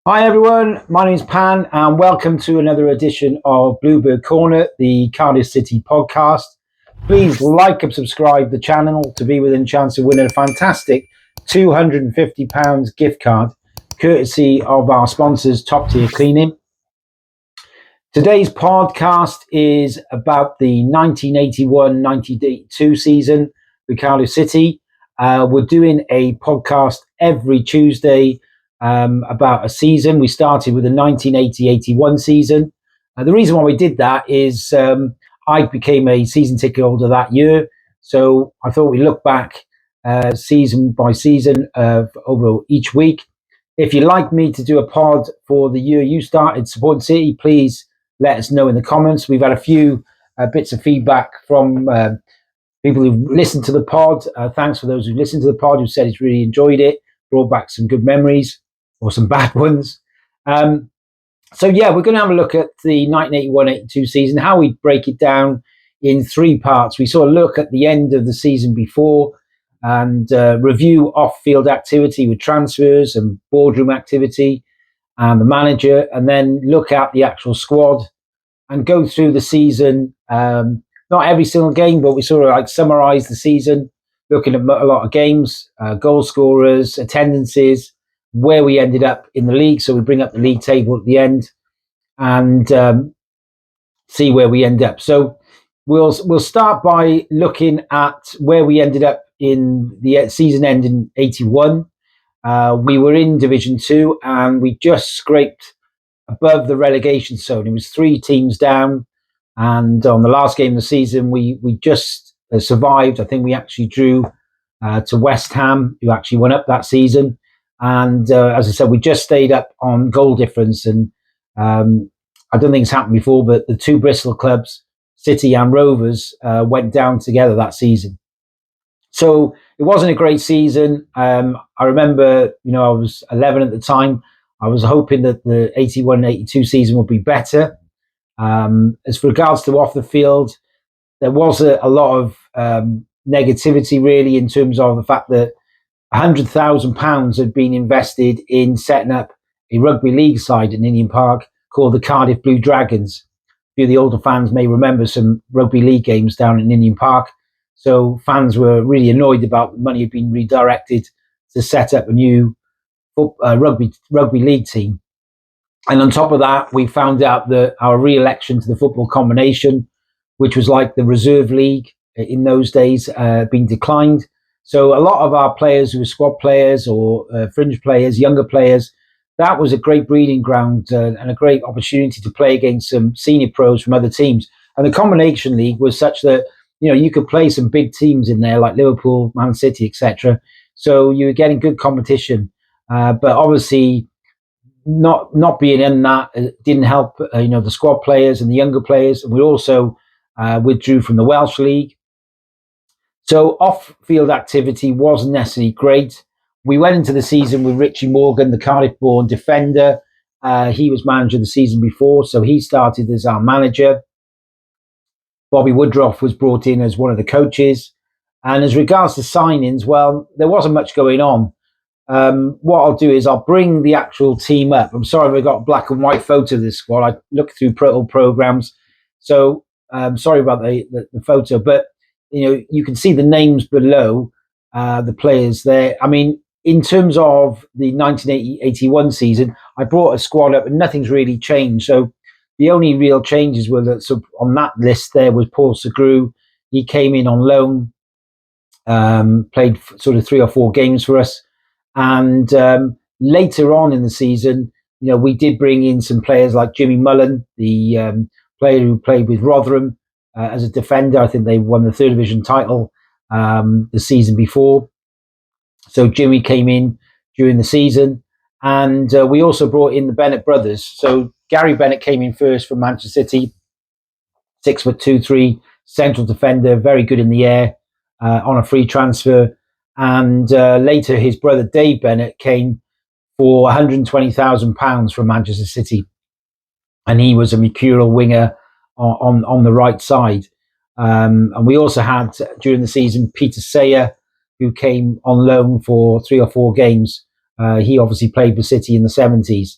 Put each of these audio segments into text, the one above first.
Hi everyone, my name is Pan and welcome to another edition of Bluebird Corner, the Cardiff City podcast. Please like and subscribe the channel to be within a chance of winning a fantastic £250 gift card courtesy of our sponsors Top Tier Cleaning. Today's podcast is about the 1981-1982 season with Cardiff City. We're doing a podcast every Tuesday about a season. We started with the 1980-81 season. The reason why we did that is I became a season ticket holder that year. So I thought we'd look back season by season over each week. If you'd like me to do a pod for the year you started supporting City, please let us know in the comments. We've had a few bits of feedback from people who've listened to the pod. Thanks for those who listened to the pod, who said he's really enjoyed it, brought back some good memories or some bad ones. So yeah, we're going to have a look at the 1981-82 season, how we break it down in three parts. We sort of look at the end of the season before and review off-field activity with transfers and boardroom activity and the manager, and then look at the actual squad and go through the season. Not every single game, but we sort of like summarize the season, looking at a lot of games, goal scorers, attendances, where we ended up in the league. So we bring up the league table at the end and see where we end up. So we'll start by looking at where we ended up in the season end in 81. We were in Division 2 and we just scraped above the relegation zone. It was 3 teams down. And on the last game of the season, we just survived. I think we actually drew to West Ham, who actually went up that season. And as I said, we just stayed up on goal difference. And I don't think it's happened before, but the two Bristol clubs, City and Rovers, went down together that season. So it wasn't a great season. I remember, I was 11 at the time. I was hoping that the 81-82 season would be better. As for regards to off the field, there was a lot of negativity, really, in terms of the fact that £100,000 had been invested in setting up a rugby league side at Ninian Park called the Cardiff Blue Dragons. A few of the older fans may remember some rugby league games down at Ninian Park. So fans were really annoyed about the money had been redirected to set up a new rugby league team. And on top of that, we found out that our re-election to the football combination, which was like the reserve league in those days, been declined. So a lot of our players who were squad players or fringe players, younger players, that was a great breeding ground and a great opportunity to play against some senior pros from other teams. And the combination league was such that, you could play some big teams in there like Liverpool, Man City, etc. So you were getting good competition. But obviously, not being in that didn't help, the squad players and the younger players. And we also withdrew from the Welsh League. So off-field activity wasn't necessarily great. We went into the season with Richie Morgan, the Cardiff-born defender. He was manager the season before, so he started as our manager. Bobby Woodruff was brought in as one of the coaches. And as regards to signings, well, there wasn't much going on. What I'll do is I'll bring the actual team up. I'm sorry we got a black and white photo of this squad. I looked through old programs. So sorry about the photo, but you can see the names below the players there. I mean, in terms of the 1980-81 season, I brought a squad up and nothing's really changed. So the only real changes were that on that list there was Paul Segru. He came in on loan, played sort of 3 or 4 games for us. And later on in the season, we did bring in some players like Jimmy Mullen, the player who played with Rotherham as a defender. I think they won the 3rd division title the season before. So Jimmy came in during the season. And we also brought in the Bennett brothers. So Gary Bennett came in first from Manchester City, 6'2", central defender, very good in the air on a free transfer. And later his brother Dave Bennett came for £120,000 from Manchester City. And he was a mercurial winger on the right side. And we also had, during the season, Peter Sayer, who came on loan for 3 or 4 games. He obviously played for City in the 70s.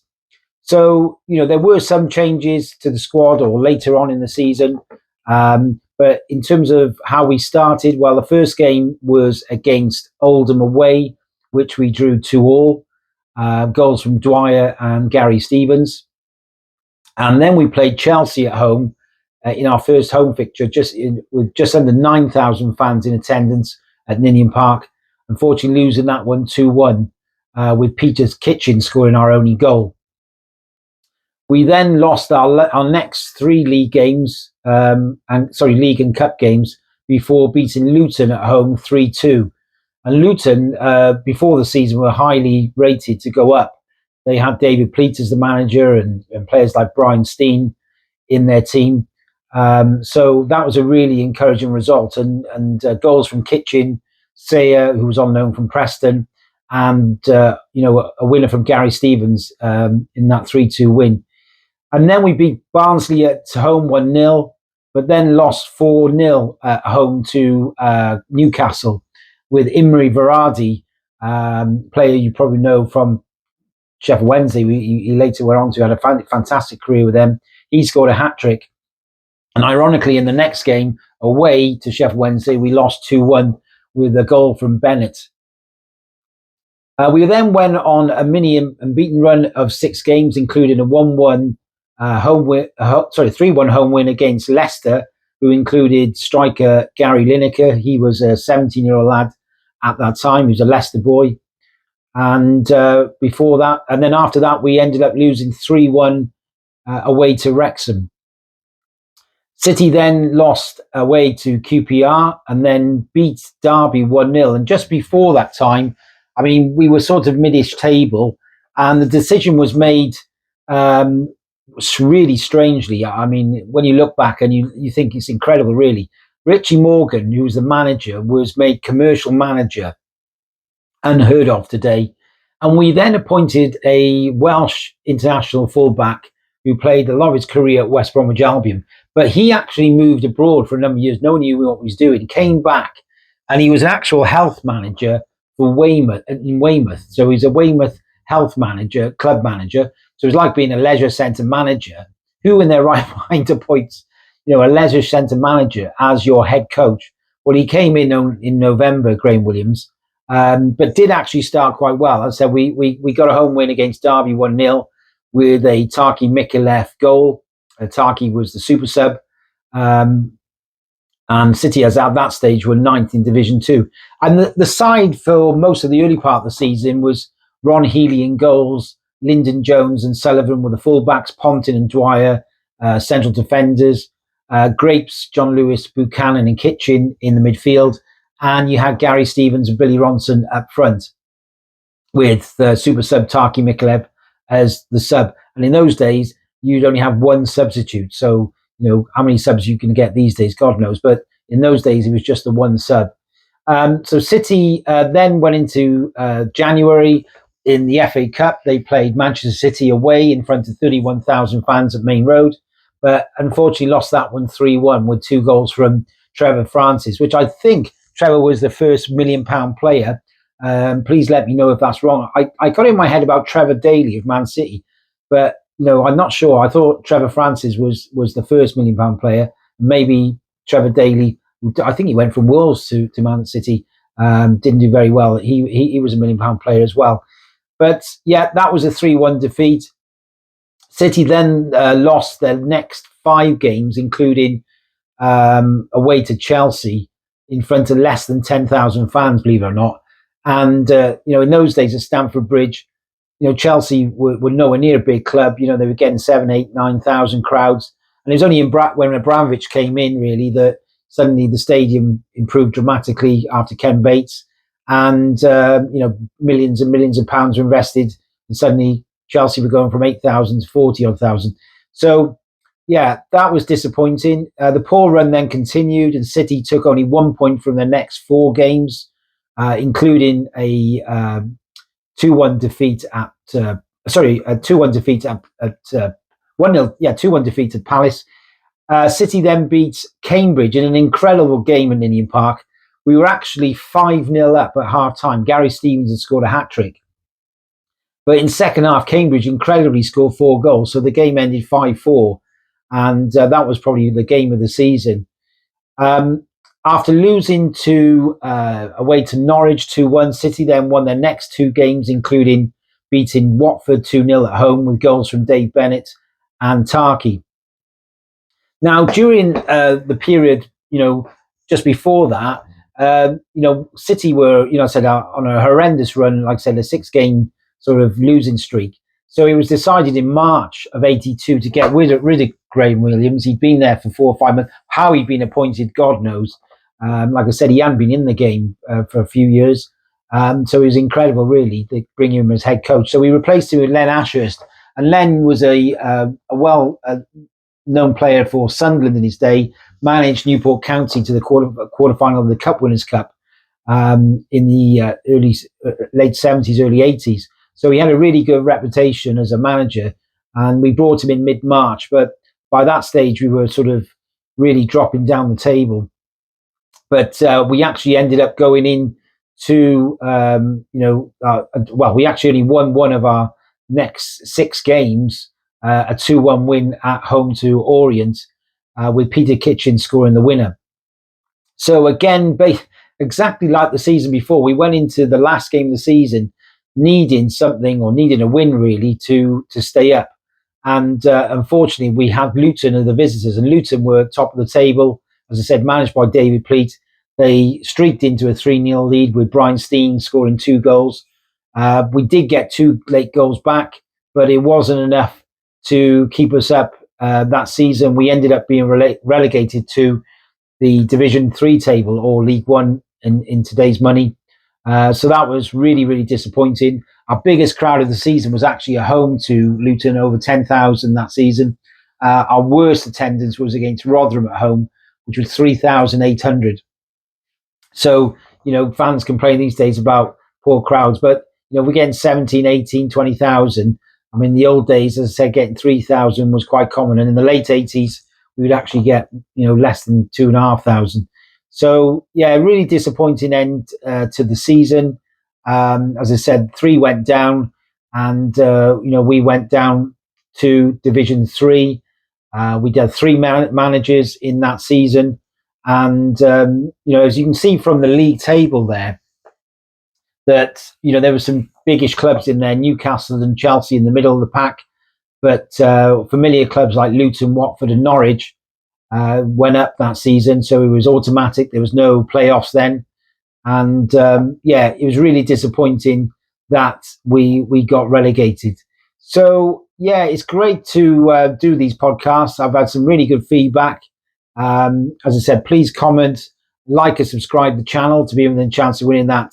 So, there were some changes to the squad or later on in the season. But in terms of how we started, well, the first game was against Oldham away, which we drew 2-2. Goals from Dwyer and Gary Stevens. And then we played Chelsea at home in our first home fixture, with just under 9,000 fans in attendance at Ninian Park. Unfortunately, losing that one 2-1, with Peter's Kitchen scoring our only goal. We then lost our next three league games, league and cup games, before beating Luton at home 3-2. And Luton, before the season, were highly rated to go up. They had David Pleat as the manager and players like Brian Steen in their team. So that was a really encouraging result. And goals from Kitchen, Sayer, who was on loan from Preston, and a winner from Gary Stevens in that 3-2 win. And then we beat Barnsley at home 1-0, but then lost 4-0 at home to Newcastle with Imre Varadi, player you probably know from Sheffield Wednesday. He later went on to have a fantastic career with them. He scored a hat-trick. And ironically, in the next game, away to Sheffield Wednesday, we lost 2-1 with a goal from Bennett. We then went on a mini unbeaten run of 6 games, including a 1-1 3-1 home win against Leicester, who included striker Gary Lineker. He was a 17-year-old lad at that time. He was a Leicester boy. And before that, and then after that, we ended up losing 3-1 away to Wrexham. City then lost away to QPR and then beat Derby 1-0. And just before that time, I mean, we were sort of mid-ish table, and the decision was made really strangely. I mean, when you look back and you think it's incredible, really. Richie Morgan, who was the manager, was made commercial manager, unheard of today. And we then appointed a Welsh international fullback who played a lot of his career at West Bromwich Albion. But he actually moved abroad for a number of years. No one knew what he was doing. Came back, and he was an actual health manager for Weymouth. So he's a Weymouth health manager, club manager. So it's like being a leisure centre manager. Who in their right mind appoints, a leisure centre manager as your head coach? Well, he came in November, Graham Williams, but did actually start quite well. As I said, we got a home win against Derby 1-0 with a Taki Mikulev goal. Taki was the super sub. And City, as at that stage, were 9th in Division 2. And the side for most of the early part of the season was Ron Healy in goals, Lyndon Jones and Sullivan were the fullbacks, Pontin and Dwyer, central defenders, Grapes, John Lewis, Buchanan and Kitchen in the midfield. And you had Gary Stevens and Billy Ronson up front with super sub Taki Mikulev as the sub. And in those days, you'd only have one substitute. So, how many subs you can get these days, God knows. But in those days, it was just the one sub. So City then went into January in the FA Cup. They played Manchester City away in front of 31,000 fans at Main Road. But unfortunately lost that one 3-1 with 2 goals from Trevor Francis, which I think Trevor was the first £1 million player. Please let me know if that's wrong. I got in my head about Trevor Daly of Man City, but I'm not sure. I thought Trevor Francis was the first £1 million player. Maybe Trevor Daly, I think he went from Wolves to Man City, didn't do very well. He was a £1 million player as well. But yeah, that was a 3-1 defeat. City then lost their next 5 games, including away to Chelsea in front of less than 10,000 fans, believe it or not. And, in those days at Stamford Bridge, Chelsea were nowhere near a big club. They were getting 7, 8, 9,000 crowds. And it was only when Abramovich came in, really, that suddenly the stadium improved dramatically after Ken Bates. And, millions and millions of pounds were invested. And suddenly Chelsea were going from 8,000 to 40,000. So, yeah, that was disappointing. The poor run then continued, and City took only 1 point from their next 4 games, including a 2-1 defeat at 2-1 defeat at 1-0. Yeah, 2-1 defeat at Palace. City then beat Cambridge in an incredible game in Ninian Park. We were actually 5-0 up at half time. Gary Stevens had scored a hat trick. But in second half, Cambridge incredibly scored 4 goals, so the game ended 5-4, and that was probably the game of the season. After losing to away to Norwich 2-1, City then won their next 2 games, including beating Watford 2-0 at home with goals from Dave Bennett and Tarky. Now, during the period, just before that, City were, I said, on a horrendous run, like I said, a 6-game sort of losing streak. So it was decided in March of '82 to get rid of Graham Williams. He'd been there for 4 or 5 months. How he'd been appointed, God knows. Like I said, he hadn't been in the game for a few years. So it was incredible, really, to bring him as head coach. So we replaced him with Len Ashurst. And Len was a known player for Sunderland in his day, managed Newport County to the quarterfinal of the Cup Winners' Cup in the late 70s, early 80s. So he had a really good reputation as a manager, and we brought him in mid-March. But by that stage, we were sort of really dropping down the table. But we actually ended up going in to, we actually only won one of our next 6 games, a 2-1 win at home to Orient, with Peter Kitchen scoring the winner. So again, exactly like the season before, we went into the last game of the season needing a win really to stay up. And unfortunately, we had Luton as the visitors, and Luton were top of the table, as I said, managed by David Pleat. They streaked into a 3-0 lead with Brian Steen scoring 2 goals. We did get 2 late goals back, but it wasn't enough to keep us up that season. We ended up being relegated to the Division 3 table, or League One in today's money. So that was really, really disappointing. Our biggest crowd of the season was actually at home to Luton, over 10,000 that season. Our worst attendance was against Rotherham at home, which was 3,800. So, fans complain these days about poor crowds, but, we're getting 17, 18, 20,000. I mean, the old days, as I said, getting 3,000 was quite common. And in the late 80s, we would actually get, less than 2,500. So, yeah, really disappointing end to the season. As I said, 3 went down, and, we went down to Division 3. We did 3 managers in that season. And, as you can see from the league table there, that, there were some biggish clubs in there, Newcastle and Chelsea in the middle of the pack. But familiar clubs like Luton, Watford and Norwich went up that season. So it was automatic. There was no playoffs then. And, it was really disappointing that we got relegated. So, it's great to do these podcasts. I've had some really good feedback. As I said, please comment, like and subscribe to the channel to be within a chance of winning that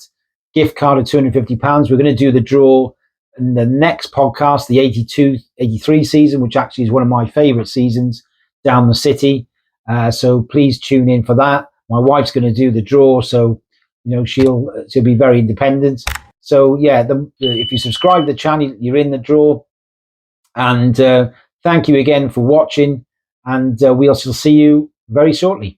gift card of £250. We're going to do the draw in the next podcast, the 82-83 season, which actually is one of my favourite seasons down the city. So please tune in for that. My wife's going to do the draw, so she'll be very independent. So if you subscribe to the channel, you're in the draw. And thank you again for watching, and we'll see you very shortly.